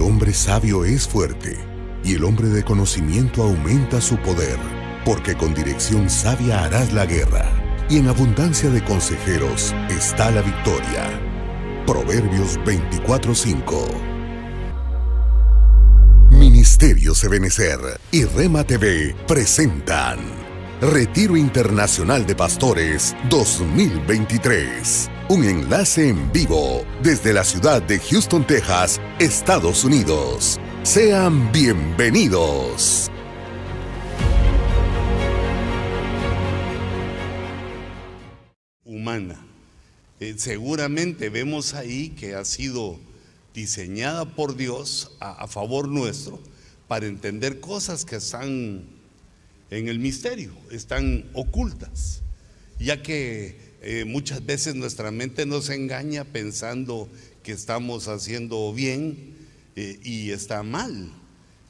hombre sabio es fuerte, y el hombre de conocimiento aumenta su poder, porque con dirección sabia harás la guerra, y en abundancia de consejeros está la victoria. Proverbios 24:5. Ministerios Ebenecer y Rema TV presentan Retiro Internacional de Pastores 2023. Un enlace en vivo desde la ciudad de Houston, Texas, Estados Unidos. Sean bienvenidos. Humana. Seguramente vemos ahí que ha sido diseñada por Dios a favor nuestro para entender cosas que están en el misterio, están ocultas, ya que muchas veces nuestra mente nos engaña pensando que estamos haciendo bien y está mal.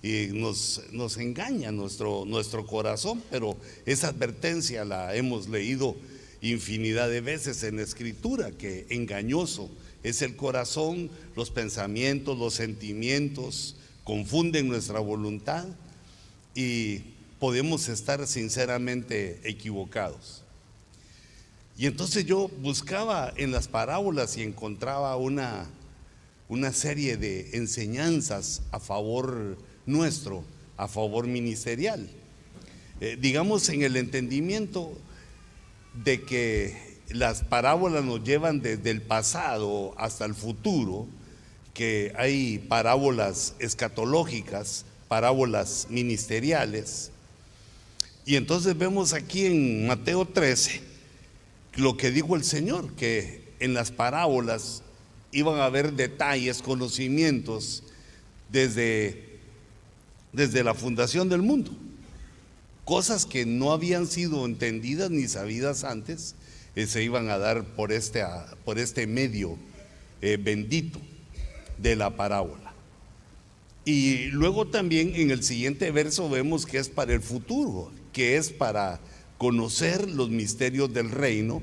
Nos engaña nuestro corazón, pero esa advertencia la hemos leído infinidad de veces en la Escritura, que engañoso es el corazón, los pensamientos, los sentimientos confunden nuestra voluntad y podemos estar sinceramente equivocados. Y entonces yo buscaba en las parábolas y encontraba una serie de enseñanzas a favor nuestro, a favor ministerial. Digamos, en el entendimiento de que las parábolas nos llevan desde el pasado hasta el futuro, que hay parábolas escatológicas, parábolas ministeriales. Y entonces vemos aquí en Mateo 13 lo que dijo el Señor, que en las parábolas iban a haber detalles, conocimientos desde la fundación del mundo, cosas que no habían sido entendidas ni sabidas antes, se iban a dar por este medio bendito de la parábola. Y luego también en el siguiente verso vemos que es para el futuro, que es para conocer los misterios del reino,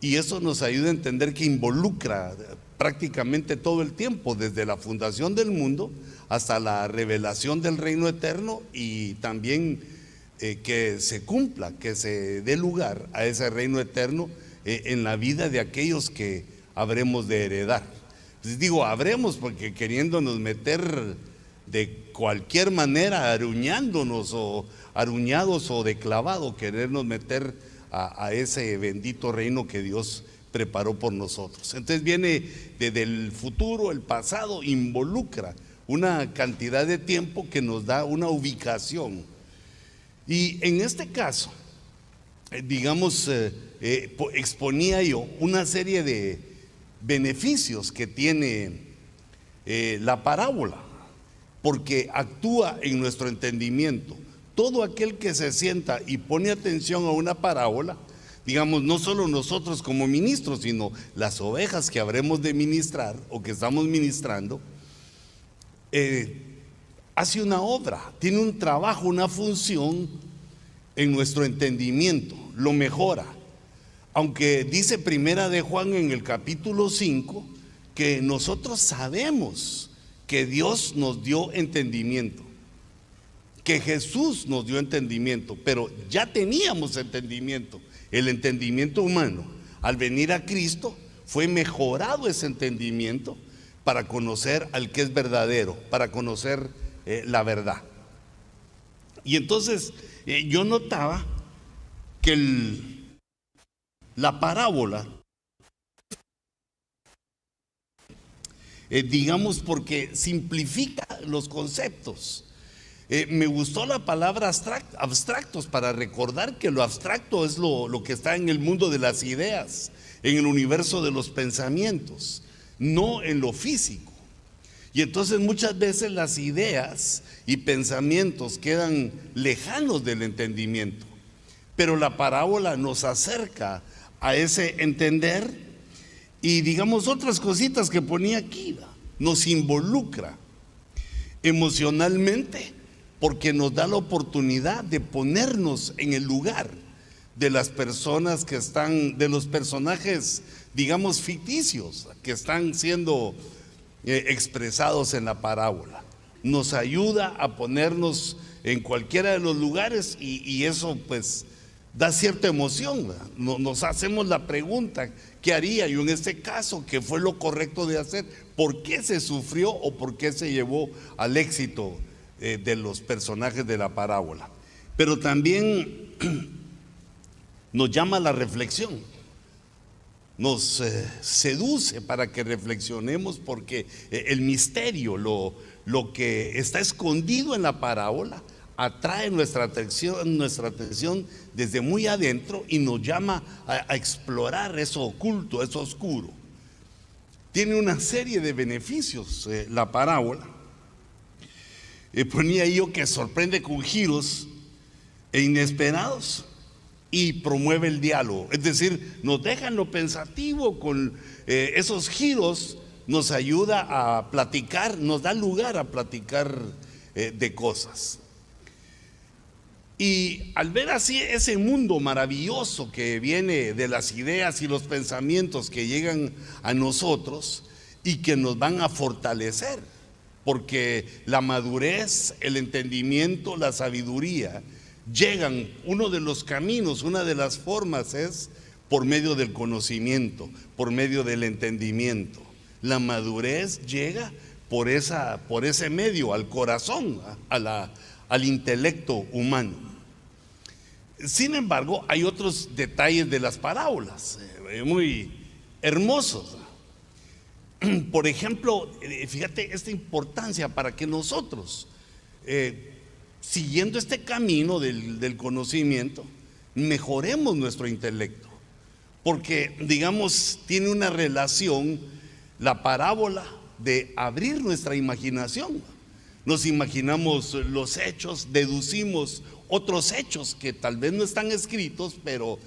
y eso nos ayuda a entender que involucra prácticamente todo el tiempo, desde la fundación del mundo hasta la revelación del reino eterno, y también que se cumpla, que se dé lugar a ese reino eterno en la vida de aquellos que habremos de heredar. Pues digo habremos porque queriéndonos meter de cualquier manera, aruñándonos o aruñados o de clavado, querernos meter a ese bendito reino que Dios preparó por nosotros. Entonces viene desde el futuro, el pasado, involucra una cantidad de tiempo que nos da una ubicación. Y en este caso, digamos, exponía yo una serie de beneficios que tiene la parábola, porque actúa en nuestro entendimiento. Todo aquel que se sienta y pone atención a una parábola, digamos, no solo nosotros como ministros, sino las ovejas que habremos de ministrar o que estamos ministrando, hace una obra, tiene un trabajo, una función en nuestro entendimiento, lo mejora. Aunque dice Primera de Juan en el capítulo 5 que nosotros sabemos que Dios nos dio entendimiento, que Jesús nos dio entendimiento, pero ya teníamos entendimiento, el entendimiento humano. Al venir a Cristo fue mejorado ese entendimiento para conocer al que es verdadero, para conocer la verdad. Y entonces yo notaba que la parábola, digamos, porque simplifica los conceptos. Me gustó la palabra abstractos, para recordar que lo abstracto es lo que está en el mundo de las ideas, en el universo de los pensamientos, no en lo físico. Y entonces muchas veces las ideas y pensamientos quedan lejanos del entendimiento, pero la parábola nos acerca a ese entender. Y digamos otras cositas que ponía aquí, nos involucra emocionalmente, porque nos da la oportunidad de ponernos en el lugar de las personas que están, de los personajes, digamos, ficticios, que están siendo expresados en la parábola. Nos ayuda a ponernos en cualquiera de los lugares y eso pues da cierta emoción, ¿verdad? Nos hacemos la pregunta, ¿qué haría yo en este caso? ¿Qué fue lo correcto de hacer? ¿Por qué se sufrió o por qué se llevó al éxito de los personajes de la parábola? Pero también nos llama a la reflexión, nos seduce para que reflexionemos, porque el misterio, lo que está escondido en la parábola, atrae nuestra atención desde muy adentro y nos llama a explorar eso oculto, eso oscuro. Tiene una serie de beneficios la parábola. Ponía yo que sorprende con giros inesperados y promueve el diálogo, es decir, nos deja en lo pensativo. Con esos giros nos ayuda a platicar, nos da lugar a platicar de cosas. Y al ver así ese mundo maravilloso que viene de las ideas y los pensamientos que llegan a nosotros y que nos van a fortalecer, porque la madurez, el entendimiento, la sabiduría llegan, uno de los caminos, una de las formas es por medio del conocimiento, por medio del entendimiento. La madurez llega por ese medio, al corazón, al intelecto humano. Sin embargo, hay otros detalles de las parábolas muy hermosos. Por ejemplo, fíjate esta importancia para que nosotros, siguiendo este camino del conocimiento, mejoremos nuestro intelecto. Porque, digamos, tiene una relación la parábola de abrir nuestra imaginación. Nos imaginamos los hechos, deducimos otros hechos que tal vez no están escritos, pero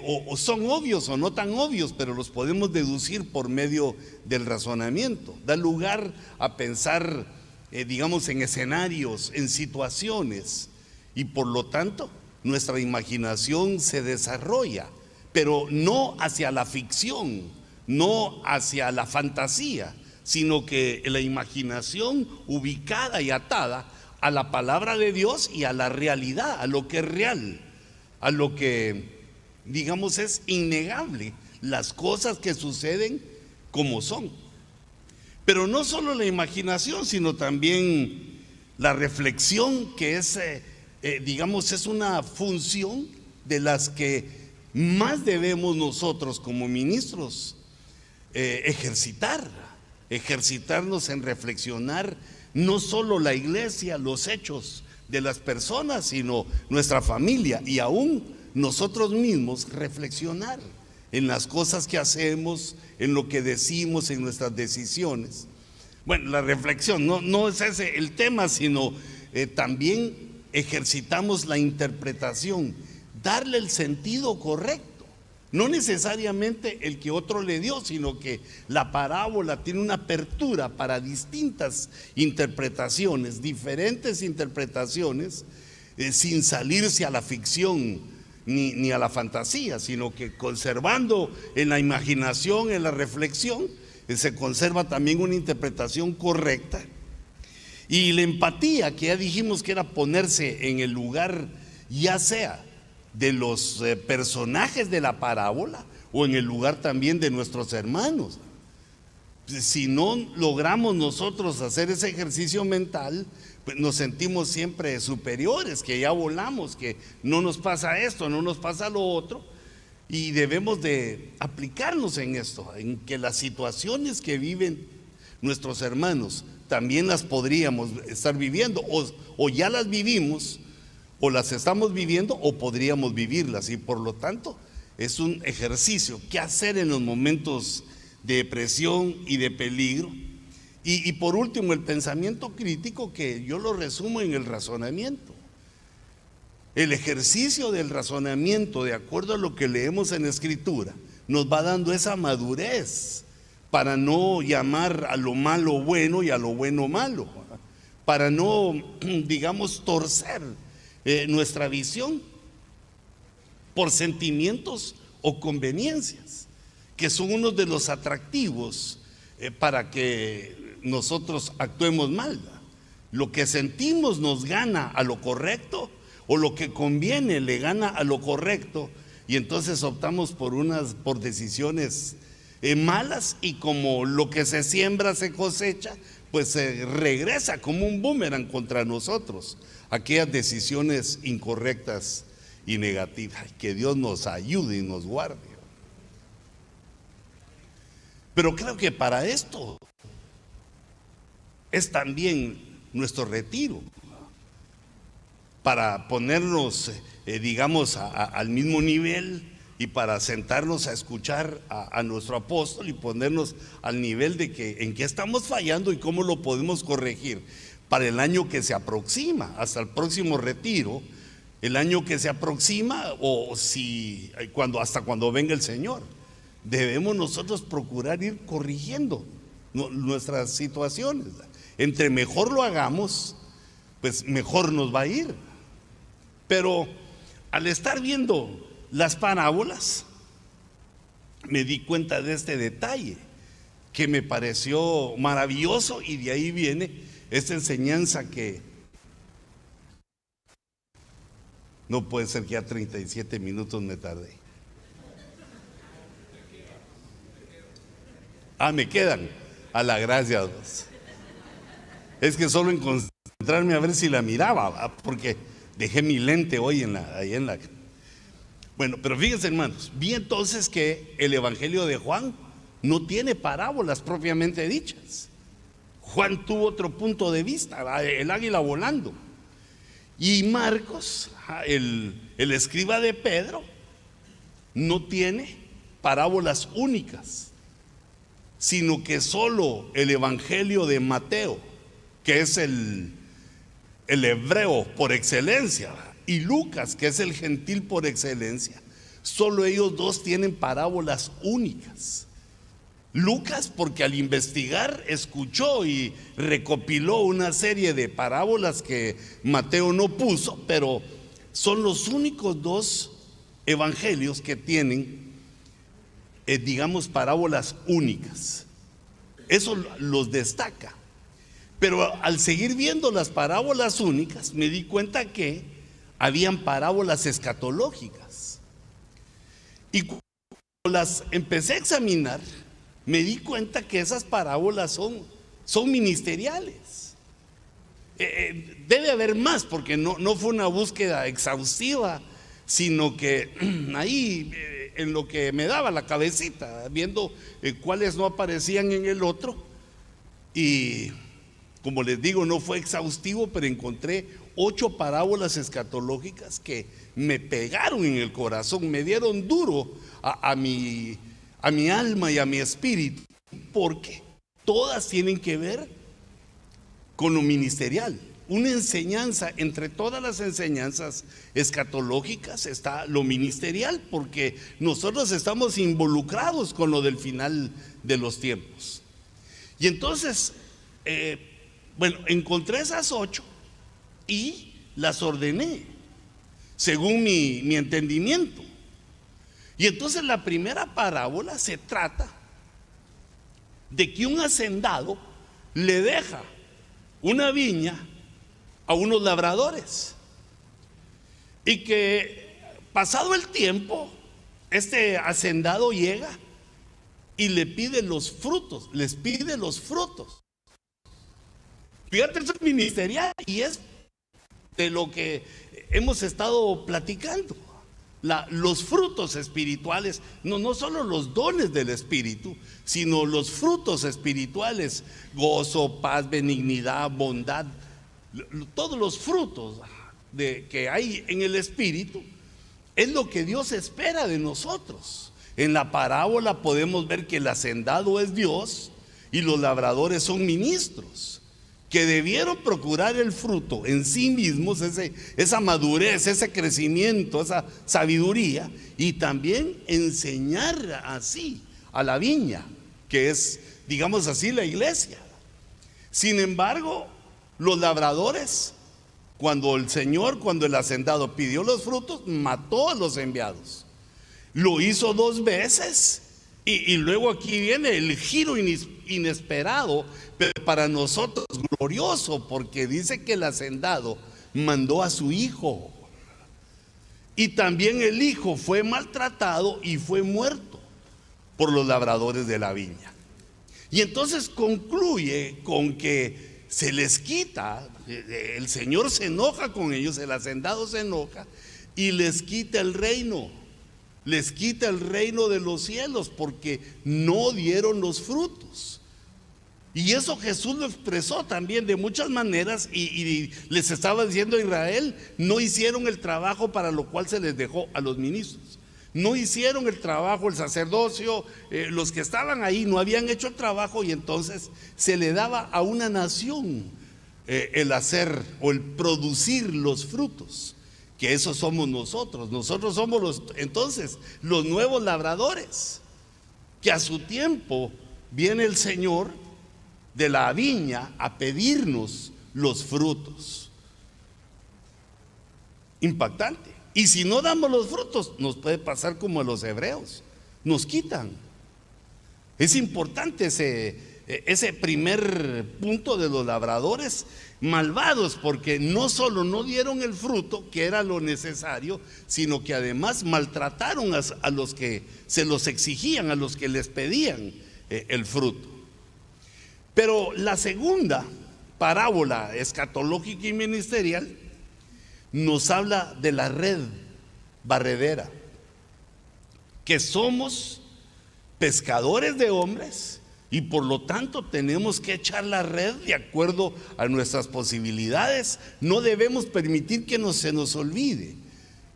o son obvios o no tan obvios, pero los podemos deducir por medio del razonamiento. Da lugar a pensar, digamos, en escenarios, en situaciones, y por lo tanto nuestra imaginación se desarrolla, pero no hacia la ficción, no hacia la fantasía, sino que la imaginación ubicada y atada a la palabra de Dios y a la realidad, a lo que es real, a lo que, digamos, es innegable, las cosas que suceden como son. Pero no solo la imaginación, sino también la reflexión, que es, digamos, es una función de las que más debemos nosotros como ministros ejercitarnos en reflexionar, no solo la iglesia, los hechos de las personas, sino nuestra familia y aún nosotros mismos, reflexionar en las cosas que hacemos, en lo que decimos, en nuestras decisiones. Bueno, la reflexión no es ese el tema, sino también ejercitamos la interpretación, darle el sentido correcto. No necesariamente el que otro le dio, sino que la parábola tiene una apertura para distintas interpretaciones, diferentes interpretaciones, sin salirse a la ficción ni a la fantasía, sino que conservando en la imaginación, en la reflexión, se conserva también una interpretación correcta. Y la empatía, que ya dijimos que era ponerse en el lugar, ya sea de los personajes de la parábola o en el lugar también de nuestros hermanos. Si no logramos nosotros hacer ese ejercicio mental, pues nos sentimos siempre superiores, que ya volamos, que no nos pasa esto, no nos pasa lo otro, y debemos de aplicarnos en esto, en que las situaciones que viven nuestros hermanos también las podríamos estar viviendo, o ya las vivimos, o las estamos viviendo, o podríamos vivirlas. Y por lo tanto es un ejercicio que hacer en los momentos de depresión y de peligro. Y por último, el pensamiento crítico, que yo lo resumo en el razonamiento. El ejercicio del razonamiento, de acuerdo a lo que leemos en la Escritura, nos va dando esa madurez para no llamar a lo malo bueno y a lo bueno malo, para no, digamos, torcer nuestra visión por sentimientos o conveniencias, que son uno de los atractivos para que nosotros actuemos mal. Lo que sentimos nos gana a lo correcto, o lo que conviene le gana a lo correcto, y entonces optamos por decisiones malas, y como lo que se siembra se cosecha, pues se regresa como un boomerang contra nosotros, aquellas decisiones incorrectas y negativas. Que Dios nos ayude y nos guarde. Pero creo que para esto es también nuestro retiro, para ponernos, digamos, al mismo nivel, y para sentarnos a escuchar a nuestro apóstol y ponernos al nivel de en qué estamos fallando y cómo lo podemos corregir para el año que se aproxima, hasta el próximo retiro, el año que se aproxima, o hasta cuando venga el Señor. Debemos nosotros procurar ir corrigiendo nuestras situaciones. Entre mejor lo hagamos, pues mejor nos va a ir. Pero al estar viendo las parábolas, me di cuenta de este detalle que me pareció maravilloso, y de ahí viene esta enseñanza que no puede ser que ya 37 minutos me tardé. Me quedan. A la gracia, Dios. Es que solo en concentrarme a ver si la miraba, porque dejé mi lente hoy ahí en la. Bueno, pero fíjense, hermanos, vi entonces que el Evangelio de Juan no tiene parábolas propiamente dichas. Juan tuvo otro punto de vista, el águila volando. Y Marcos, el escriba de Pedro, no tiene parábolas únicas, sino que solo el Evangelio de Mateo, que es el hebreo por excelencia, y Lucas, que es el gentil por excelencia, solo ellos dos tienen parábolas únicas. Lucas, porque al investigar escuchó y recopiló una serie de parábolas que Mateo no puso, pero son los únicos dos evangelios que tienen, digamos, parábolas únicas. Eso los destaca. Pero al seguir viendo las parábolas únicas, me di cuenta que habían parábolas escatológicas. Y cuando las empecé a examinar, me di cuenta que esas parábolas son ministeriales. Debe haber más, porque no fue una búsqueda exhaustiva, sino que ahí en lo que me daba la cabecita, viendo cuáles no aparecían en el otro, y como les digo, no fue exhaustivo, pero encontré 8 parábolas escatológicas que me pegaron en el corazón, me dieron duro a mi alma y a mi espíritu, porque todas tienen que ver con lo ministerial. Una enseñanza, entre todas las enseñanzas escatológicas está lo ministerial, porque nosotros estamos involucrados con lo del final de los tiempos. Y entonces, encontré esas 8 y las ordené según mi entendimiento. Y entonces la primera parábola se trata de que un hacendado le deja una viña a unos labradores, y que pasado el tiempo este hacendado llega y les pide los frutos. Fíjate, eso es ministerial, y es de lo que hemos estado platicando. Los frutos espirituales, no solo los dones del Espíritu, sino los frutos espirituales: gozo, paz, benignidad, bondad, todos los frutos que hay en el Espíritu, es lo que Dios espera de nosotros. En la parábola podemos ver que el hacendado es Dios y los labradores son ministros, que debieron procurar el fruto en sí mismos, esa madurez, ese crecimiento, esa sabiduría, y también enseñar así a la viña, que es, digamos así, la iglesia. Sin embargo, los labradores, cuando el hacendado pidió los frutos, mató a los enviados. Lo hizo 2 veces, Y luego aquí viene el giro inesperado, pero para nosotros glorioso, porque dice que el hacendado mandó a su hijo. Y también el hijo fue maltratado y fue muerto por los labradores de la viña. Y entonces concluye con que se les quita, el Señor se enoja con ellos, el hacendado se enoja y les quita el reino. Les quita el reino de los cielos porque no dieron los frutos. Y eso Jesús lo expresó también de muchas maneras y les estaba diciendo a Israel: no hicieron el trabajo para lo cual se les dejó a los ministros. No hicieron el trabajo, el sacerdocio, los que estaban ahí no habían hecho el trabajo, y entonces se le daba a una nación el hacer o el producir los frutos. Que eso somos nosotros. Nosotros somos entonces los nuevos labradores, que a su tiempo viene el Señor de la viña a pedirnos los frutos. Impactante. Y si no damos los frutos, nos puede pasar como a los hebreos, nos quitan. Es importante ese primer punto de los labradores malvados, porque no solo no dieron el fruto, que era lo necesario, sino que además maltrataron a los que se los exigían, a los que les pedían el fruto. Pero la segunda parábola escatológica y ministerial nos habla de la red barredera, que somos pescadores de hombres y por lo tanto tenemos que echar la red de acuerdo a nuestras posibilidades. No debemos permitir que se nos olvide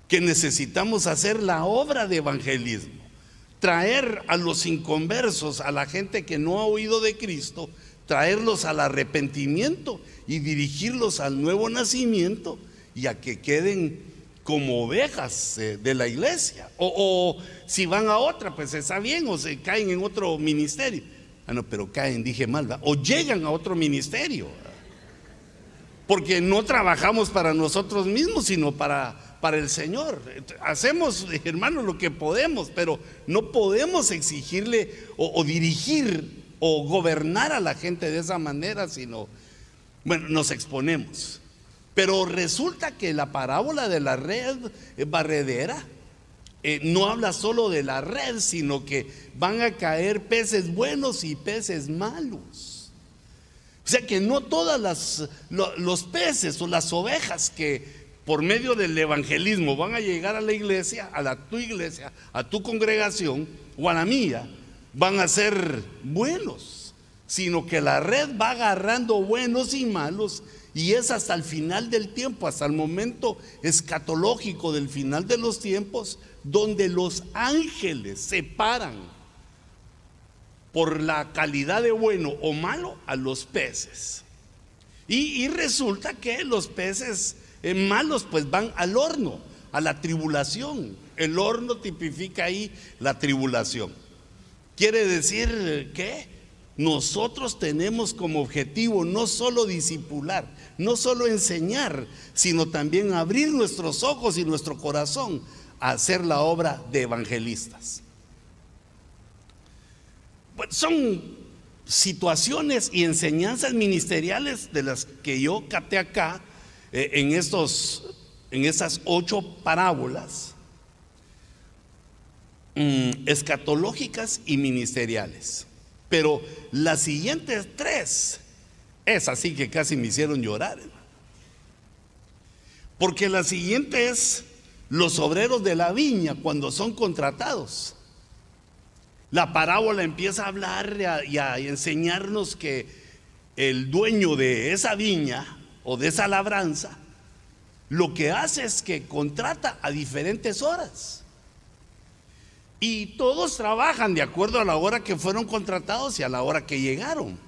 que necesitamos hacer la obra de evangelismo, traer a los inconversos, a la gente que no ha oído de Cristo, traerlos al arrepentimiento y dirigirlos al nuevo nacimiento, y a que queden como ovejas de la iglesia, o si van a otra, pues está bien, o se caen en otro ministerio. No, pero caen, dije mal, ¿verdad? O llegan a otro ministerio, ¿verdad? Porque no trabajamos para nosotros mismos, sino para el Señor. Hacemos, hermanos, lo que podemos, pero no podemos exigirle o dirigir o gobernar a la gente de esa manera, sino, bueno, nos exponemos. Pero resulta que la parábola de la red barredera no habla solo de la red, sino que van a caer peces buenos y peces malos. O sea que no todas los peces o las ovejas que por medio del evangelismo van a llegar a la iglesia, tu iglesia, a tu congregación o a la mía, van a ser buenos, sino que la red va agarrando buenos y malos. Y es hasta el final del tiempo, hasta el momento escatológico del final de los tiempos, donde los ángeles separan por la calidad de bueno o malo a los peces. Y resulta que los peces malos pues van al horno, a la tribulación. El horno tipifica ahí la tribulación. Quiere decir que nosotros tenemos como objetivo no solo discipular, no solo enseñar, sino también abrir nuestros ojos y nuestro corazón a hacer la obra de evangelistas. Bueno, son situaciones y enseñanzas ministeriales de las que yo capté acá en esas 8 parábolas escatológicas y ministeriales. Pero las siguientes 3 es así que casi me hicieron llorar, porque la siguiente es los obreros de la viña cuando son contratados. La parábola empieza a hablar y a enseñarnos que el dueño de esa viña o de esa labranza lo que hace es que contrata a diferentes horas. Y todos trabajan de acuerdo a la hora que fueron contratados y a la hora que llegaron.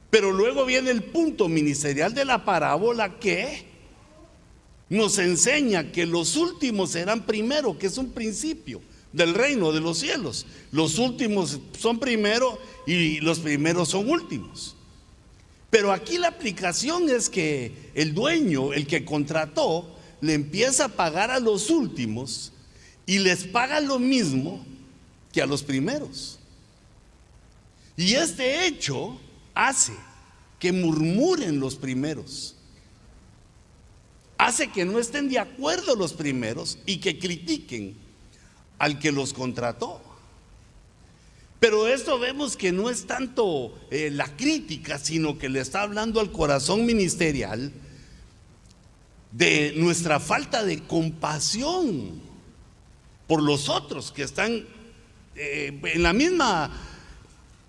Pero luego viene el punto ministerial de la parábola que nos enseña que los últimos serán primero, que es un principio del reino de los cielos. Los últimos son primero y los primeros son últimos. Pero aquí la aplicación es que el dueño, el que contrató, le empieza a pagar a los últimos y les paga lo mismo que a los primeros. Y este hecho hace que murmuren los primeros, hace que no estén de acuerdo los primeros y que critiquen al que los contrató. Pero esto vemos que no es tanto la crítica, sino que le está hablando al corazón ministerial de nuestra falta de compasión por los otros que están en la misma,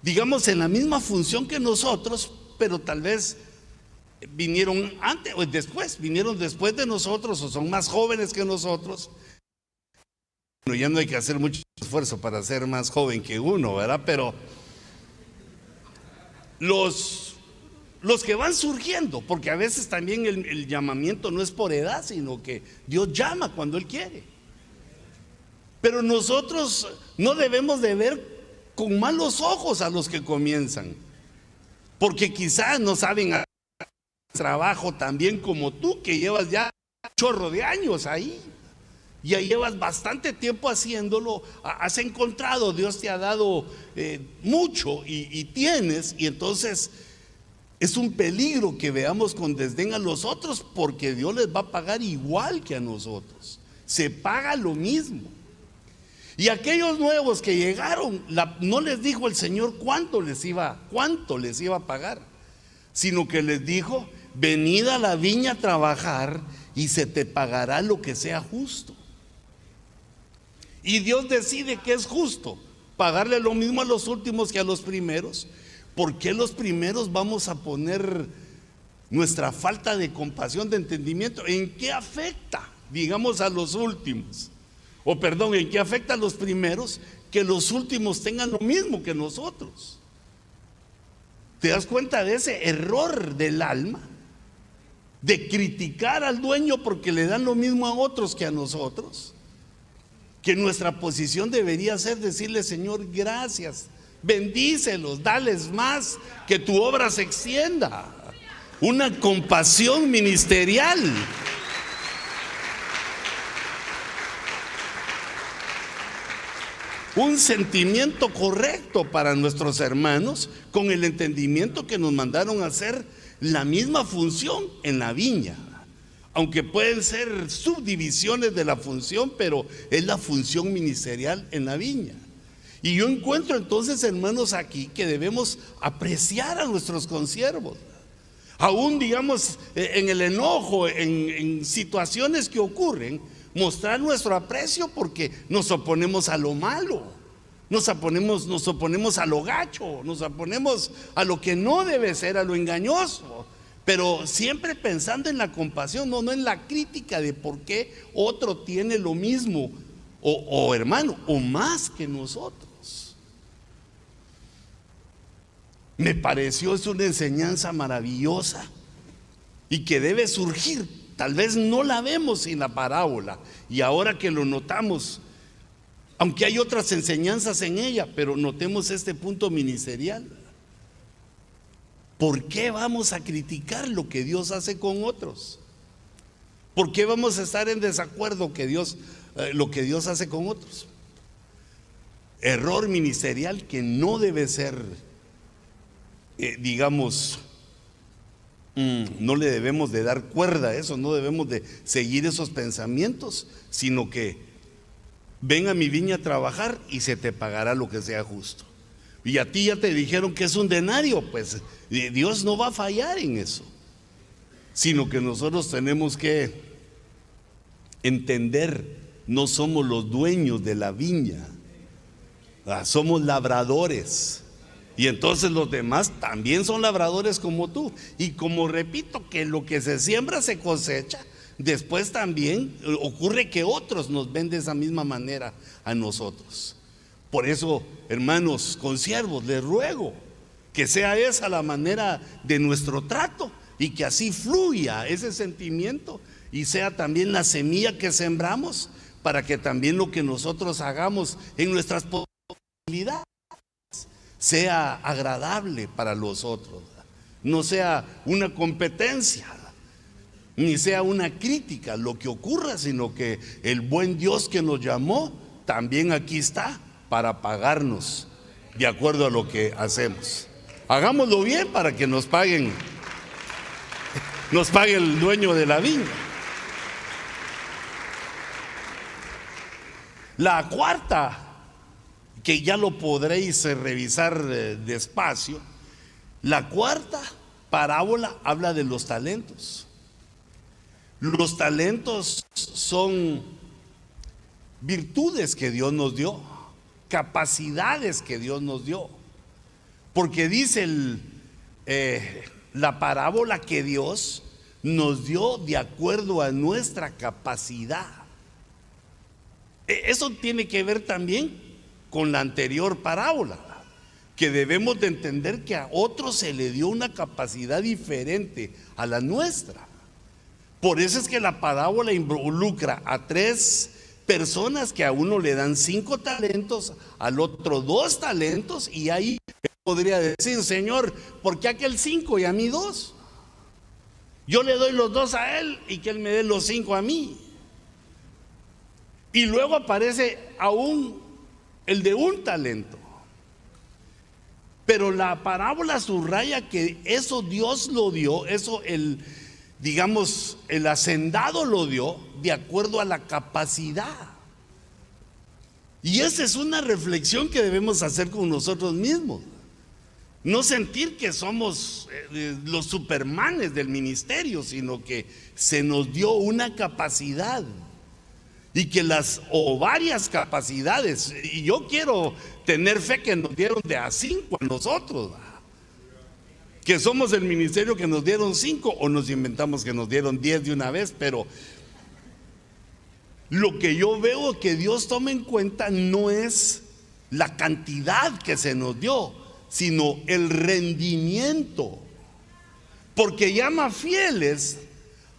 digamos, en la misma función que nosotros, pero tal vez vinieron antes o después, vinieron después de nosotros o son más jóvenes que nosotros. Bueno, ya no hay que hacer mucho esfuerzo para ser más joven que uno, ¿verdad? Pero los que van surgiendo, porque a veces también el llamamiento no es por edad, sino que Dios llama cuando Él quiere. Pero nosotros no debemos de ver con malos ojos a los que comienzan, porque quizás no saben hacer trabajo tan bien como tú, que llevas ya un chorro de años ahí. Ya llevas bastante tiempo haciéndolo, has encontrado, Dios te ha dado mucho y tienes, y entonces es un peligro que veamos con desdén a los otros, porque Dios les va a pagar igual que a nosotros, se paga lo mismo. Y aquellos nuevos que llegaron, no les dijo el Señor cuánto les iba a pagar, sino que les dijo: venid a la viña a trabajar y se te pagará lo que sea justo. Y Dios decide que es justo pagarle lo mismo a los últimos que a los primeros. ¿Por qué los primeros vamos a poner nuestra falta de compasión, de entendimiento? ¿En qué afecta, digamos, a los últimos? O perdón, ¿en qué afecta a los primeros que los últimos tengan lo mismo que nosotros? ¿Te das cuenta de ese error del alma? De criticar al dueño porque le dan lo mismo a otros que a nosotros. Que nuestra posición debería ser decirle: Señor, gracias, bendícelos, dales más, que tu obra se extienda. Una compasión ministerial. Un sentimiento correcto para nuestros hermanos, con el entendimiento que nos mandaron a hacer la misma función en la viña. Aunque pueden ser subdivisiones de la función, pero es la función ministerial en la viña. Y yo encuentro entonces, hermanos, aquí que debemos apreciar a nuestros consiervos. Aún, digamos, en el enojo, en situaciones que ocurren, mostrar nuestro aprecio, porque nos oponemos a lo malo, nos oponemos a lo gacho, nos oponemos a lo que no debe ser, a lo engañoso. Pero siempre pensando en la compasión, no en la crítica de por qué otro tiene lo mismo o hermano, o más que nosotros. Me pareció es una enseñanza maravillosa y que debe surgir. Tal vez no la vemos sin la parábola, y ahora que lo notamos, aunque hay otras enseñanzas en ella, pero notemos este punto ministerial. ¿Por qué vamos a criticar lo que Dios hace con otros? ¿Por qué vamos a estar en desacuerdo lo que Dios hace con otros? Error ministerial que no debe ser, digamos, no le debemos de dar cuerda a eso, no debemos de seguir esos pensamientos, sino que ven a mi viña a trabajar y se te pagará lo que sea justo. Y a ti ya te dijeron que es un denario, pues Dios no va a fallar en eso, sino que nosotros tenemos que entender: no somos los dueños de la viña, somos labradores. Y entonces los demás también son labradores como tú. Y como repito, que lo que se siembra se cosecha, después también ocurre que otros nos ven de esa misma manera a nosotros. Por eso, hermanos consiervos, les ruego que sea esa la manera de nuestro trato, y que así fluya ese sentimiento y sea también la semilla que sembramos, para que también lo que nosotros hagamos en nuestras posibilidades sea agradable para los otros, no sea una competencia, ni sea una crítica lo que ocurra, sino que el buen Dios que nos llamó también aquí está para pagarnos de acuerdo a lo que hacemos. Hagámoslo bien para que nos pague el dueño de la viña. La cuarta, que ya lo podréis revisar despacio, la cuarta parábola habla de los talentos. Los talentos son virtudes que Dios nos dio, capacidades que Dios nos dio, porque dice la parábola que Dios nos dio de acuerdo a nuestra capacidad. Eso tiene que ver también con la anterior parábola, que debemos de entender que a otros se le dio una capacidad diferente a la nuestra. Por eso es que la parábola involucra a 3 personas que a uno le dan 5 talentos, al otro 2 talentos, y ahí podría decir: Señor, ¿por qué aquel 5 y a mí 2? Yo le doy los 2 a él y que él me dé los 5 a mí. Y luego aparece aún el de 1 talento. Pero la parábola subraya que eso Dios lo dio, eso el hacendado lo dio de acuerdo a la capacidad. Y esa es una reflexión que debemos hacer con nosotros mismos. No sentir que somos los supermanes del ministerio, sino que se nos dio una capacidad. Y que varias capacidades, y yo quiero tener fe que nos dieron de a 5 a nosotros, que somos el ministerio que nos dieron 5, o nos inventamos que nos dieron 10 de una vez. Pero lo que yo veo que Dios toma en cuenta no es la cantidad que se nos dio, sino el rendimiento, porque llama fieles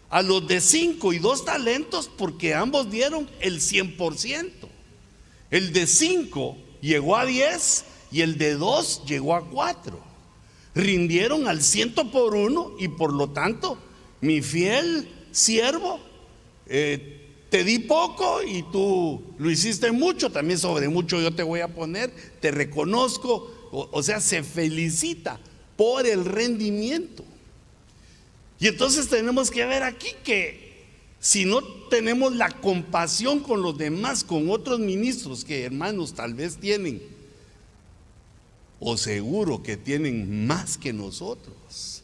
a los de 5 y 2 talentos, porque ambos dieron el 100%. El de 5 llegó a 10 y el de 2 llegó a 4. Rindieron al 100 por 1, y por lo tanto, mi fiel siervo, te di poco y tú lo hiciste mucho, también sobre mucho yo te voy a poner, te reconozco. O sea, se felicita por el rendimiento. Y entonces tenemos que ver aquí que si no tenemos la compasión con los demás, con otros ministros que, hermanos, tal vez tienen, o seguro que tienen más que nosotros,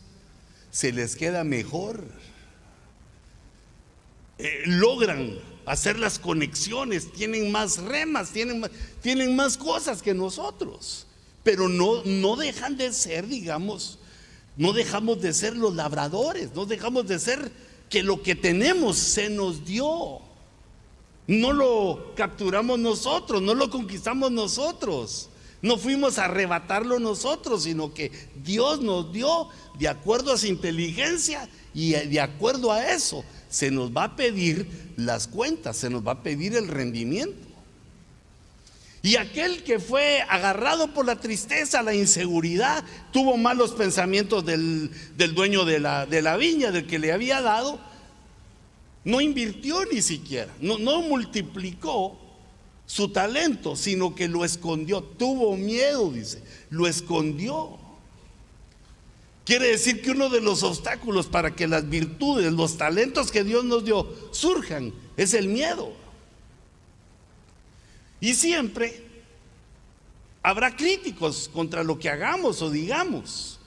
se les queda mejor, logran hacer las conexiones, tienen más remas, tienen más cosas que nosotros, pero no dejan de ser, no dejamos de ser los labradores, no dejamos de ser que lo que tenemos se nos dio. No lo capturamos nosotros, no lo conquistamos nosotros, no fuimos a arrebatarlo nosotros, sino que Dios nos dio de acuerdo a su inteligencia, y de acuerdo a eso se nos va a pedir las cuentas, se nos va a pedir el rendimiento. Y aquel que fue agarrado por la tristeza, la inseguridad, tuvo malos pensamientos del dueño de la viña, del que le había dado, no invirtió ni siquiera, no multiplicó su talento, sino que lo escondió. Tuvo miedo, dice, lo escondió. Quiere decir que uno de los obstáculos para que las virtudes, los talentos que Dios nos dio surjan, es el miedo. Y siempre habrá críticos contra lo que hagamos o digamos,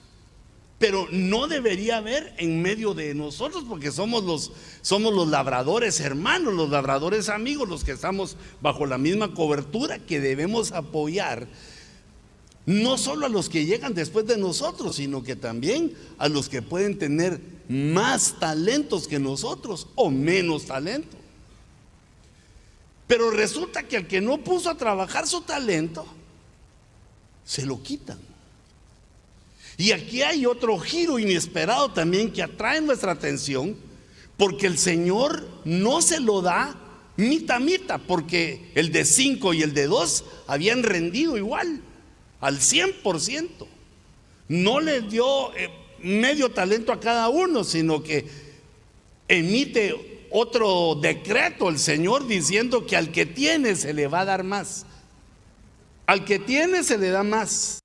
pero no debería haber en medio de nosotros, porque somos los labradores hermanos, los labradores amigos, los que estamos bajo la misma cobertura, que debemos apoyar no solo a los que llegan después de nosotros, sino que también a los que pueden tener más talentos que nosotros o menos talento. Pero resulta que al que no puso a trabajar su talento, se lo quitan. Y aquí hay otro giro inesperado también que atrae nuestra atención, porque el Señor no se lo da mitad, porque el de 5 y el de 2 habían rendido igual, al 100%. No les dio medio talento a cada uno, sino que emite otro decreto el Señor diciendo que al que tiene se le va a dar más. Al que tiene se le da más.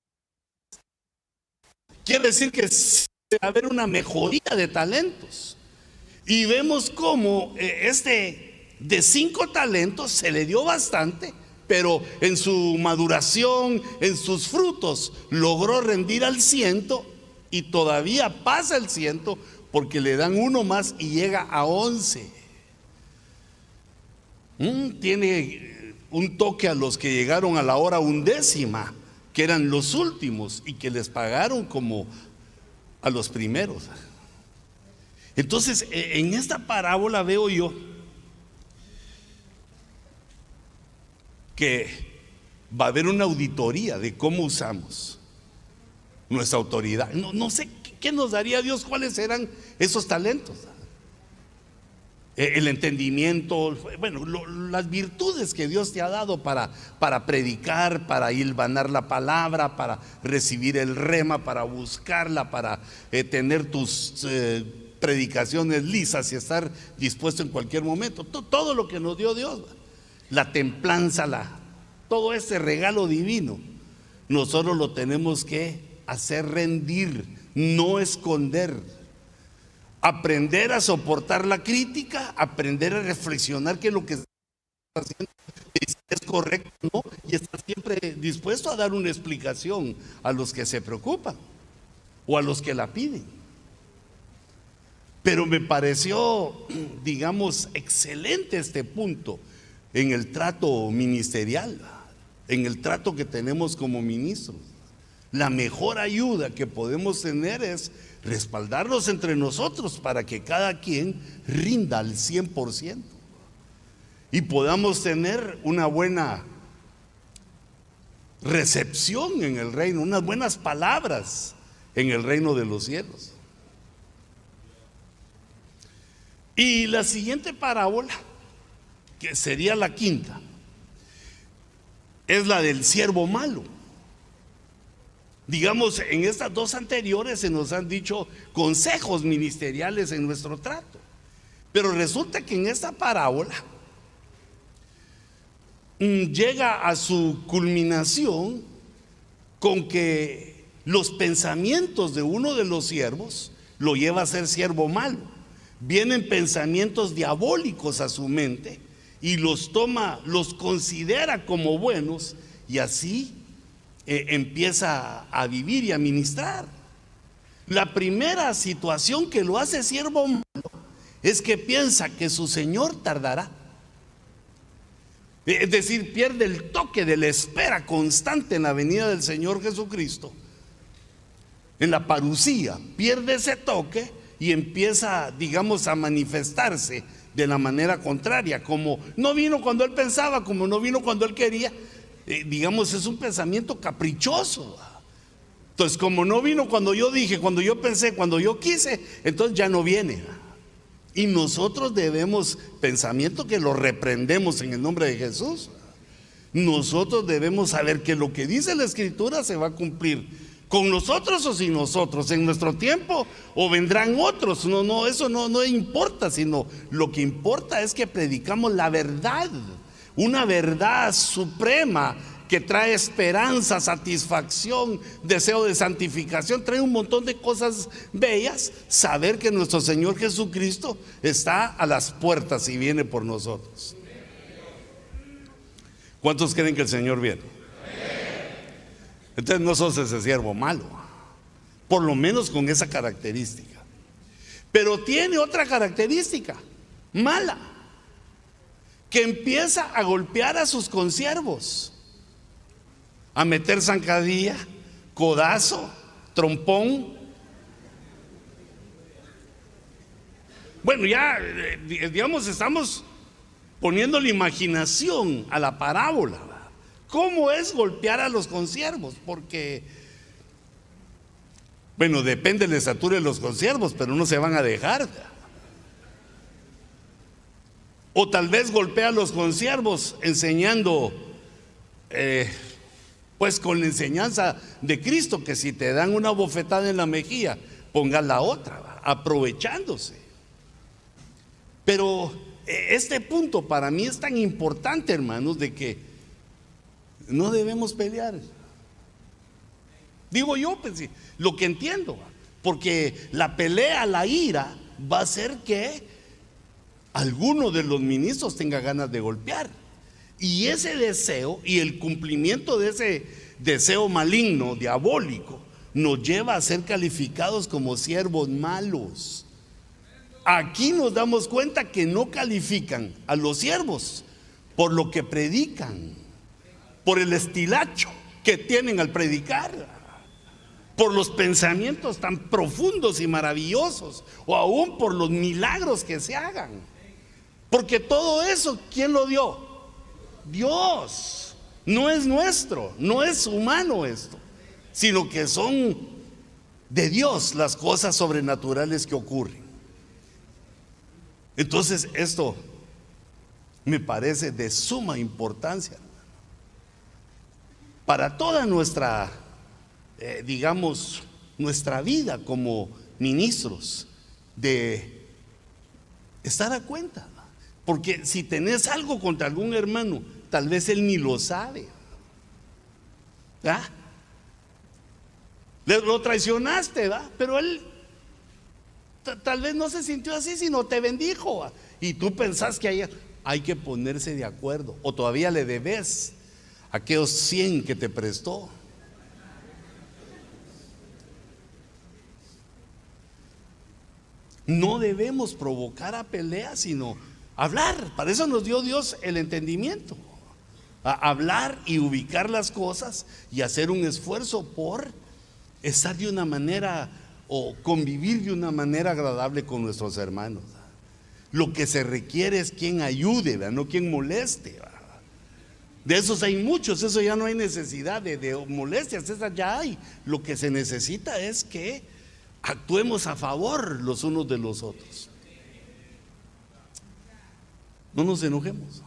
Quiere decir que debe haber una mejoría de talentos. Y vemos cómo de 5 talentos se le dio bastante, pero en su maduración, en sus frutos, logró rendir al 100 y todavía pasa el 100 porque le dan uno más y llega a 11. Tiene un toque a los que llegaron a la hora 11ª, que eran los últimos y que les pagaron como a los primeros. Entonces, en esta parábola veo yo que va a haber una auditoría de cómo usamos nuestra autoridad. No sé qué nos daría Dios, cuáles eran esos talentos. El entendimiento, bueno, las virtudes que Dios te ha dado para predicar, para hilvanar la palabra, para recibir el rema, para buscarla, para tener tus predicaciones lisas y estar dispuesto en cualquier momento. Todo lo que nos dio Dios, la templanza, todo ese regalo divino, nosotros lo tenemos que hacer rendir, no esconder. Aprender a soportar la crítica, aprender a reflexionar que lo que estás haciendo es correcto, ¿no? Y estar siempre dispuesto a dar una explicación a los que se preocupan o a los que la piden. Pero me pareció, digamos, excelente este punto en el trato ministerial, en el trato que tenemos como ministros. La mejor ayuda que podemos tener es respaldarnos entre nosotros para que cada quien rinda al 100% y podamos tener una buena recepción en el reino, unas buenas palabras en el reino de los cielos. Y la siguiente parábola, que sería la 5ª, es la del siervo malo. Digamos, en estas 2 anteriores se nos han dicho consejos ministeriales en nuestro trato, pero resulta que en esta parábola llega a su culminación con que los pensamientos de uno de los siervos lo lleva a ser siervo malo. Vienen pensamientos diabólicos a su mente y los toma, los considera como buenos, y así empieza a vivir y a ministrar. La primera situación que lo hace siervo malo es que piensa que su Señor tardará. Es decir, pierde el toque de la espera constante en la venida del Señor Jesucristo. En la parucía pierde ese toque y empieza, digamos, a manifestarse de la manera contraria, como no vino cuando él pensaba, como no vino cuando él quería. Digamos, es un pensamiento caprichoso. Entonces, como no vino cuando yo dije, cuando yo pensé, cuando yo quise, entonces ya no viene. Y nosotros debemos, pensamiento que lo reprendemos en el nombre de Jesús. Nosotros debemos saber que lo que dice la Escritura se va a cumplir, con nosotros o sin nosotros, en nuestro tiempo o vendrán otros. No, eso no importa, sino lo que importa es que predicamos la verdad. Una verdad suprema que trae esperanza, satisfacción, deseo de santificación, trae un montón de cosas bellas. Saber que nuestro Señor Jesucristo está a las puertas y viene por nosotros. ¿Cuántos creen que el Señor viene? Entonces no sos ese siervo malo, por lo menos con esa característica. Pero tiene otra característica mala, que empieza a golpear a sus consiervos, a meter zancadilla, codazo, trompón. Bueno, ya digamos, estamos poniendo la imaginación a la parábola. ¿Cómo es golpear a los consiervos? Porque, bueno, depende de la estatura de los consiervos, pero no se van a dejar. O tal vez golpea a los consiervos enseñando, pues con la enseñanza de Cristo, que si te dan una bofetada en la mejilla, pongas la otra, aprovechándose. Pero este punto para mí es tan importante, hermanos, de que no debemos pelear. Digo yo, pues sí, lo que entiendo, porque la pelea, la ira, va a hacer que alguno de los ministros tenga ganas de golpear. Y ese deseo y el cumplimiento de ese deseo maligno, diabólico, nos lleva a ser calificados como siervos malos. Aquí nos damos cuenta que no califican a los siervos por lo que predican, por el estilacho que tienen al predicar, por los pensamientos tan profundos y maravillosos, o aún por los milagros que se hagan. Porque todo eso, ¿quién lo dio? Dios. No es nuestro, no es humano esto, sino que son de Dios las cosas sobrenaturales que ocurren. Entonces esto me parece de suma importancia para toda nuestra, digamos, nuestra vida como ministros, de estar a cuenta. Porque si tenés algo contra algún hermano, tal vez él ni lo sabe. Lo traicionaste, ¿verdad? Pero él tal vez no se sintió así, sino te bendijo, ¿verdad? Y tú pensás que hay que ponerse de acuerdo, o todavía le debes aquellos 100 que te prestó. No debemos provocar a peleas, sino hablar. Para eso nos dio Dios el entendimiento, a hablar y ubicar las cosas y hacer un esfuerzo por estar de una manera o convivir de una manera agradable con nuestros hermanos. Lo que se requiere es quien ayude, ¿verdad? No quien moleste, ¿verdad? De esos hay muchos, eso ya no hay necesidad de molestias, esas ya hay. Lo que se necesita es que actuemos a favor los unos de los otros. No nos enojemos.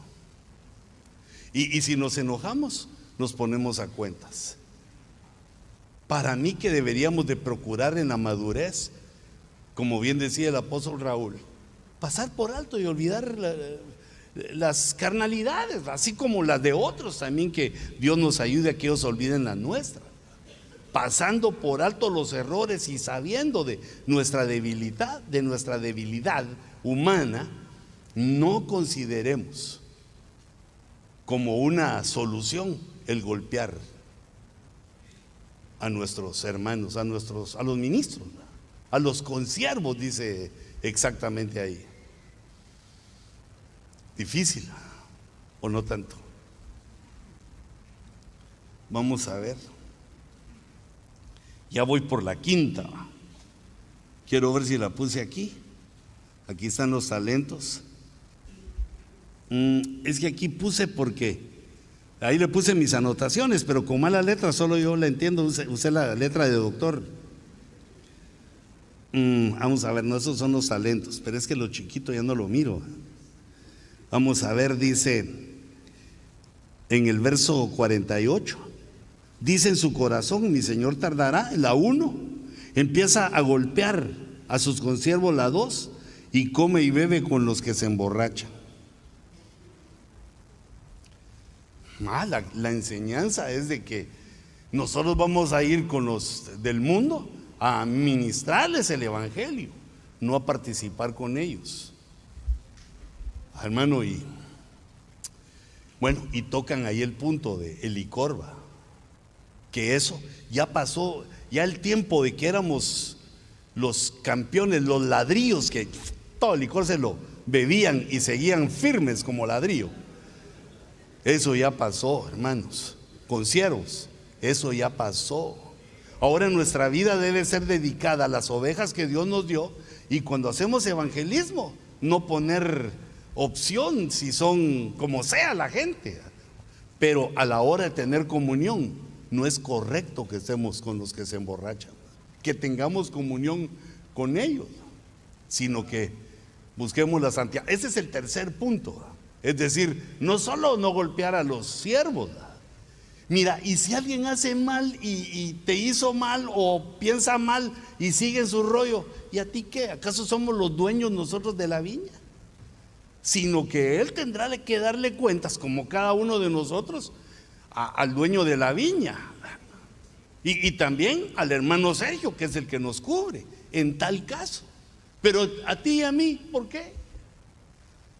Y si nos enojamos, nos ponemos a cuentas. Para mí que deberíamos de procurar en la madurez, como bien decía el apóstol Raúl, pasar por alto y olvidar las carnalidades, así como las de otros también, que Dios nos ayude a que ellos olviden la nuestra. Pasando por alto los errores y sabiendo de nuestra debilidad humana, no consideremos como una solución el golpear a nuestros hermanos, a los ministros, a los consiervos, dice exactamente ahí. Difícil, o no tanto. Vamos a ver. Ya voy por la quinta. Quiero ver si la puse aquí. Aquí están los talentos. Es que aquí puse porque ahí le puse mis anotaciones, pero con mala letra, solo yo la entiendo. Usé la letra de doctor. Vamos a ver, no, esos son los talentos, pero es que lo chiquito ya no lo miro. Vamos a ver, dice en el verso 48, dice en su corazón: mi Señor tardará. La 1 empieza a golpear a sus consiervos, la 2, y come y bebe con los que se emborrachan. La enseñanza es de que nosotros vamos a ir con los del mundo a ministrarles el evangelio, no a participar con ellos, hermano. Y bueno, y tocan ahí el punto de el licor, ¿va? Que eso ya pasó, ya el tiempo de que éramos los campeones, los ladrillos, que todo el licor se lo bebían y seguían firmes como ladrillo. Eso ya pasó, hermanos, consiervos, eso ya pasó. Ahora nuestra vida debe ser dedicada a las ovejas que Dios nos dio, y cuando hacemos evangelismo, no poner opción si son como sea la gente, pero a la hora de tener comunión, no es correcto que estemos con los que se emborrachan, que tengamos comunión con ellos, sino que busquemos la santidad. Ese es el tercer punto. Es decir, no solo no golpear a los siervos. Mira, y si alguien hace mal y te hizo mal o piensa mal y sigue en su rollo, ¿y a ti qué? ¿Acaso somos los dueños nosotros de la viña? Sino que él tendrá que darle cuentas, como cada uno de nosotros, al dueño de la viña y también al hermano Sergio, que es el que nos cubre en tal caso. Pero a ti y a mí, ¿por qué?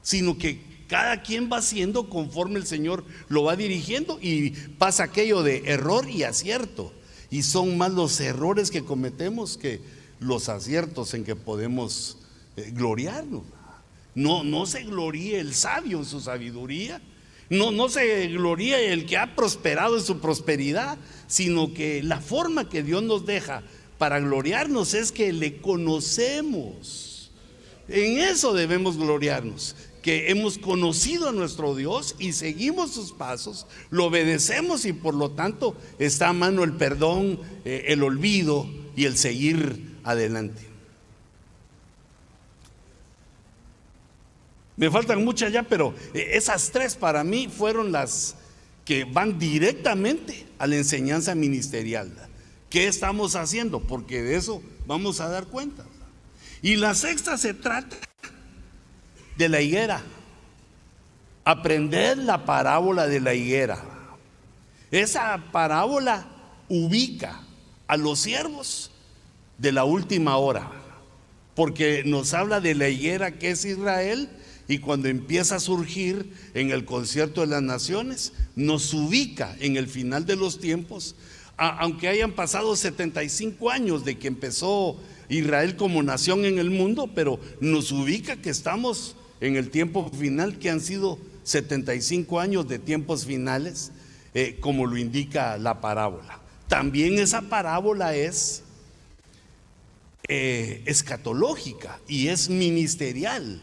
Sino que cada quien va haciendo conforme el Señor lo va dirigiendo, y pasa aquello de error y acierto, y son más los errores que cometemos que los aciertos en que podemos gloriarnos. No se gloríe el sabio en su sabiduría, no se gloríe el que ha prosperado en su prosperidad, sino que la forma que Dios nos deja para gloriarnos es que le conocemos. En eso debemos gloriarnos, que hemos conocido a nuestro Dios y seguimos sus pasos, lo obedecemos, y por lo tanto está a mano el perdón, el olvido y el seguir adelante. Me faltan muchas ya, pero esas tres para mí fueron las que van directamente a la enseñanza ministerial. ¿Qué estamos haciendo? Porque de eso vamos a dar cuenta. Y la sexta se trata de la higuera. Aprender la parábola de la higuera. Esa parábola ubica a los siervos de la última hora, porque nos habla de la higuera que es Israel, y cuando empieza a surgir en el concierto de las naciones, nos ubica en el final de los tiempos, aunque hayan pasado 75 años de que empezó Israel como nación en el mundo, pero nos ubica que estamos en el tiempo final, que han sido 75 años de tiempos finales, como lo indica la parábola. También esa parábola es escatológica y es ministerial,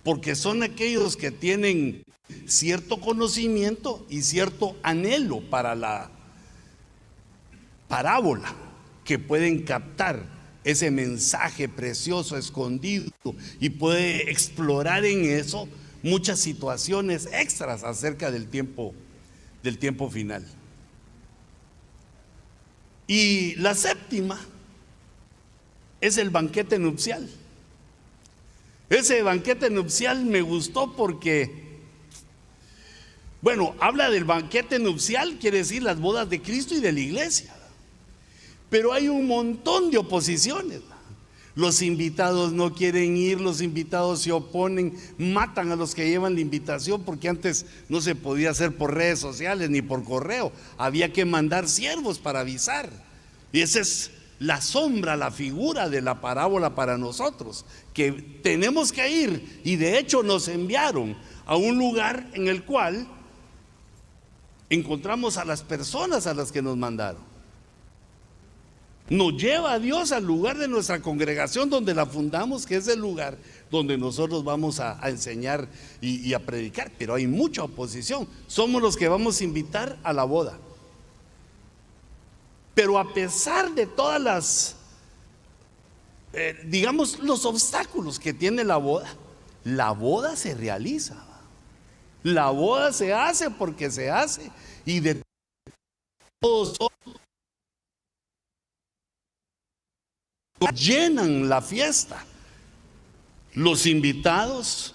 porque son aquellos que tienen cierto conocimiento y cierto anhelo para la parábola, que pueden captar ese mensaje precioso escondido y puede explorar en eso muchas situaciones extras acerca del tiempo final. Y la séptima es el banquete nupcial. Ese banquete nupcial me gustó porque, bueno, habla del banquete nupcial, quiere decir las bodas de Cristo y de la iglesia, pero hay un montón de oposiciones. Los invitados no quieren ir, los invitados se oponen, matan a los que llevan la invitación, porque antes no se podía hacer por redes sociales ni por correo, había que mandar siervos para avisar. Y esa es la sombra, la figura de la parábola para nosotros, que tenemos que ir, y de hecho nos enviaron a un lugar en el cual encontramos a las personas a las que nos mandaron. Nos lleva a Dios al lugar de nuestra congregación donde la fundamos, que es el lugar donde nosotros vamos a enseñar y a predicar, pero hay mucha oposición. Somos los que vamos a invitar a la boda. Pero a pesar de todas las, digamos, los obstáculos que tiene la boda se realiza. La boda se hace porque se hace, y de todos llenan la fiesta. Los invitados,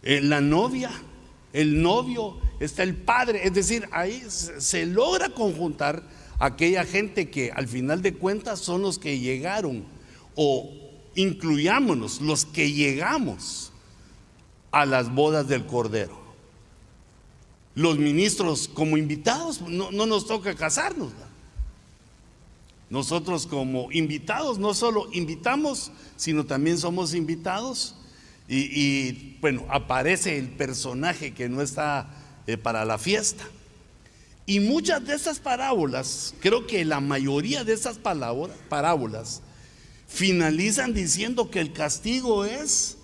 la novia, el novio, está el padre, es decir, ahí se logra conjuntar aquella gente que al final de cuentas son los que llegaron, o incluyámonos, los que llegamos a las bodas del Cordero. Los ministros como invitados, no nos toca casarnos. Nosotros como invitados no solo invitamos, sino también somos invitados, y bueno, aparece el personaje que no está para la fiesta. Y muchas de estas parábolas, creo que la mayoría de estas parábolas finalizan diciendo que el castigo es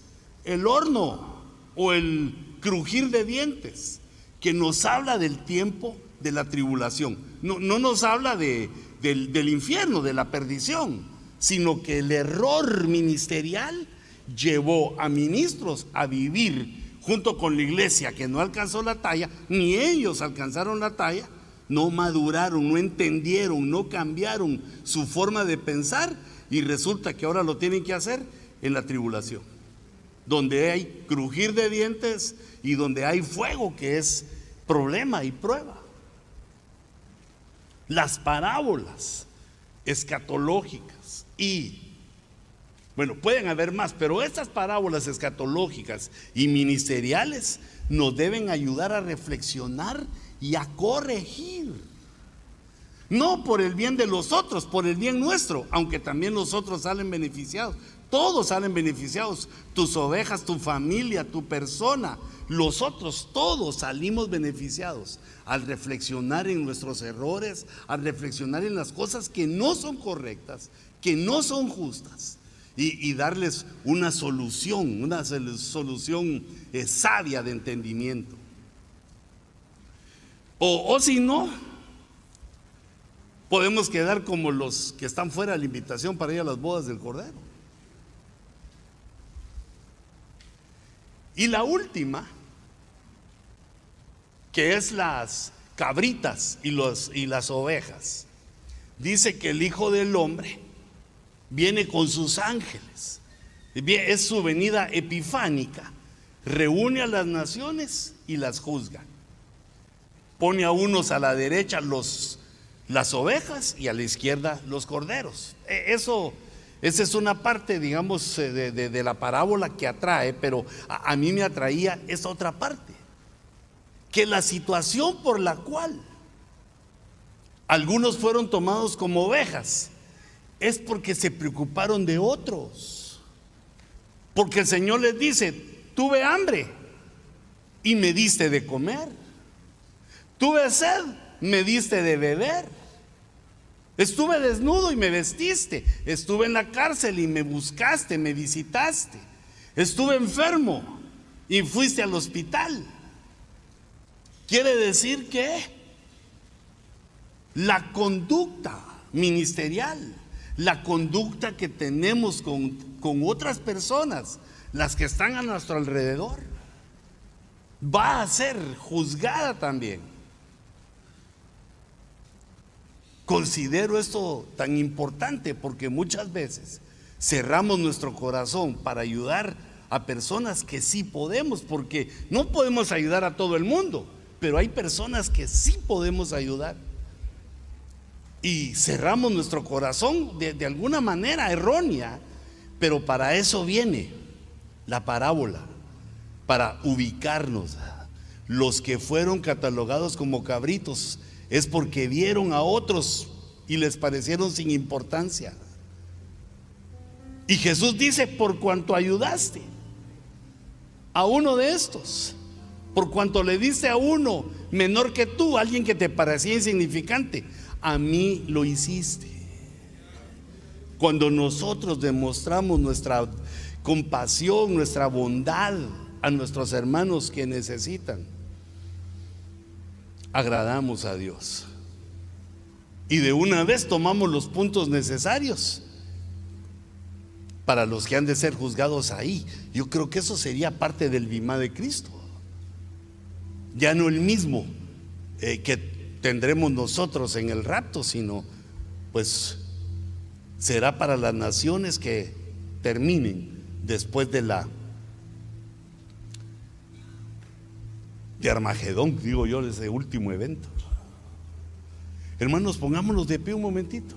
el horno o el crujir de dientes, que nos habla del tiempo de la tribulación. No nos habla del infierno, de la perdición, sino que el error ministerial llevó a ministros a vivir junto con la iglesia que no alcanzó la talla, ni ellos alcanzaron la talla, no maduraron, no entendieron, no cambiaron su forma de pensar, y resulta que ahora lo tienen que hacer en la tribulación, donde hay crujir de dientes y donde hay fuego, que es problema y prueba. Las parábolas escatológicas bueno, pueden haber más, pero estas parábolas escatológicas y ministeriales nos deben ayudar a reflexionar y a corregir. No por el bien de los otros, por el bien nuestro, aunque también los otros salen beneficiados. Todos salen beneficiados, tus ovejas, tu familia, tu persona, los otros, todos salimos beneficiados al reflexionar en nuestros errores, al reflexionar en las cosas que no son correctas, que no son justas, y darles una solución sabia de entendimiento. O si no, podemos quedar como los que están fuera de la invitación para ir a las bodas del Cordero. Y la última, que es las cabritas y las ovejas, dice que el Hijo del Hombre viene con sus ángeles. Es su venida epifánica. Reúne a las naciones y las juzga. Pone a unos a la derecha las ovejas y a la izquierda los corderos. Esa es una parte, digamos, de la parábola que atrae, pero a mí me atraía esa otra parte. Que la situación por la cual algunos fueron tomados como ovejas es porque se preocuparon de otros. Porque el Señor les dice: tuve hambre y me diste de comer, tuve sed, me diste de beber, estuve desnudo y me vestiste, estuve en la cárcel y me buscaste, me visitaste, estuve enfermo y fuiste al hospital. Quiere decir que la conducta ministerial, la conducta que tenemos con otras personas, las que están a nuestro alrededor, va a ser juzgada también. Considero esto tan importante porque muchas veces cerramos nuestro corazón para ayudar a personas que sí podemos, porque no podemos ayudar a todo el mundo, pero hay personas que sí podemos ayudar. Y cerramos nuestro corazón de alguna manera errónea, pero para eso viene la parábola, para ubicarnos. Los que fueron catalogados como cabritos es porque vieron a otros y les parecieron sin importancia. Y Jesús dice: por cuanto ayudaste a uno de estos, por cuanto le diste a uno menor que tú, alguien que te parecía insignificante, a mí lo hiciste. Cuando nosotros demostramos nuestra compasión, nuestra bondad a nuestros hermanos que necesitan, agradamos a Dios. Y de una vez tomamos los puntos necesarios para los que han de ser juzgados ahí. Yo creo que eso sería parte del bimá de Cristo. Ya no el mismo que tendremos nosotros en el rapto, sino pues será para las naciones que terminen después de Armagedón, digo yo, ese último evento. Hermanos, pongámonos de pie un momentito.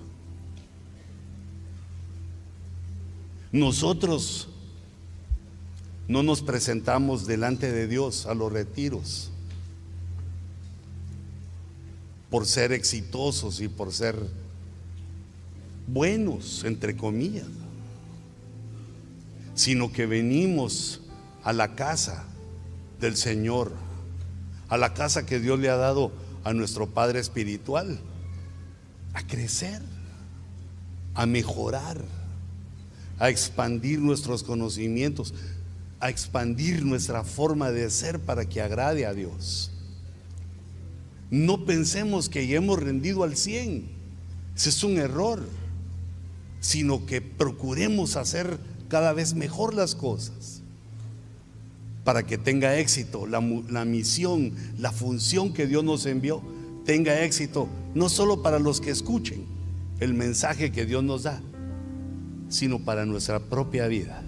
Nosotros no nos presentamos delante de Dios a los retiros por ser exitosos y por ser buenos, entre comillas, sino que venimos a la casa del Señor, a la casa que Dios le ha dado a nuestro Padre espiritual, a crecer, a mejorar, a expandir nuestros conocimientos, a expandir nuestra forma de ser para que agrade a Dios. No pensemos que ya hemos rendido al 100, ese es un error, sino que procuremos hacer cada vez mejor las cosas para que tenga éxito la misión, la función que Dios nos envió, tenga éxito no solo para los que escuchen el mensaje que Dios nos da, sino para nuestra propia vida,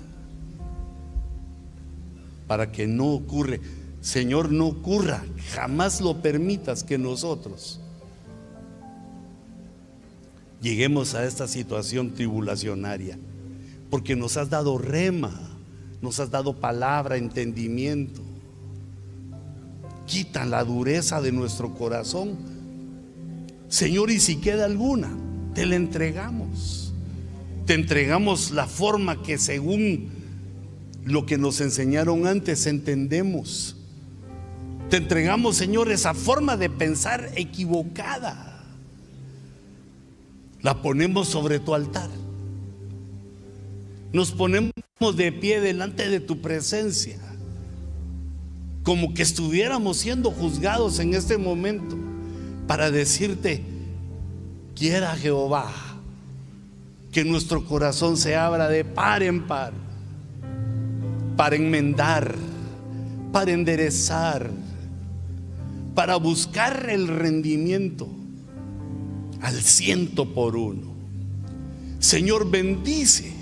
para que no ocurra. Señor, no ocurra, jamás lo permitas que nosotros lleguemos a esta situación tribulacionaria, porque nos has dado rema, nos has dado palabra, entendimiento. Quita la dureza de nuestro corazón, Señor, y si queda alguna, te la entregamos. Te entregamos la forma que según lo que nos enseñaron antes entendemos. Te entregamos, Señor, esa forma de pensar equivocada. La ponemos sobre tu altar. Nos ponemos de pie delante de tu presencia, como que estuviéramos siendo juzgados en este momento, para decirte: quiera Jehová que nuestro corazón se abra de par en par, para enmendar, para enderezar, para buscar el rendimiento al 100%. Señor, bendice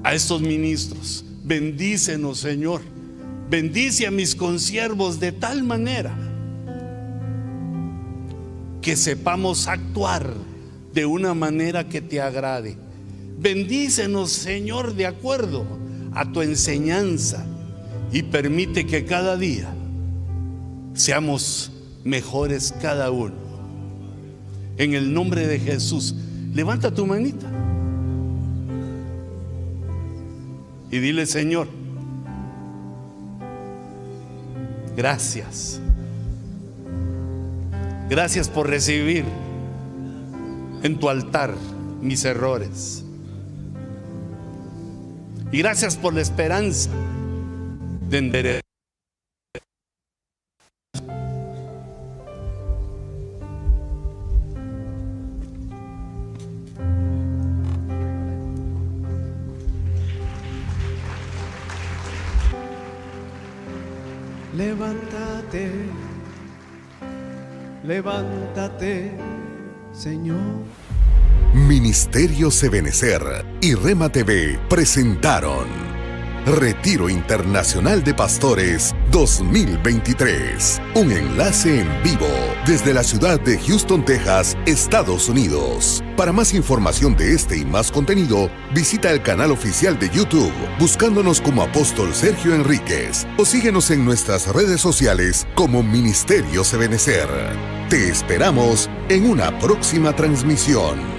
a estos ministros, bendícenos, Señor, bendice a mis consiervos de tal manera que sepamos actuar de una manera que te agrade. Bendícenos, Señor, de acuerdo a tu enseñanza, y permite que cada día seamos mejores cada uno. En el nombre de Jesús, levanta tu manita y dile: Señor, gracias. Gracias por recibir en tu altar mis errores. Y gracias por la esperanza de enderezar. Levántate, levántate, Señor. Ministerio Ebenecer y Rema TV presentaron Retiro Internacional de Pastores 2023. Un enlace en vivo desde la ciudad de Houston, Texas, Estados Unidos. Para más información de este y más contenido, visita el canal oficial de YouTube buscándonos como Apóstol Sergio Enríquez, o síguenos en nuestras redes sociales como Ministerio Ebenecer. Te esperamos en una próxima transmisión.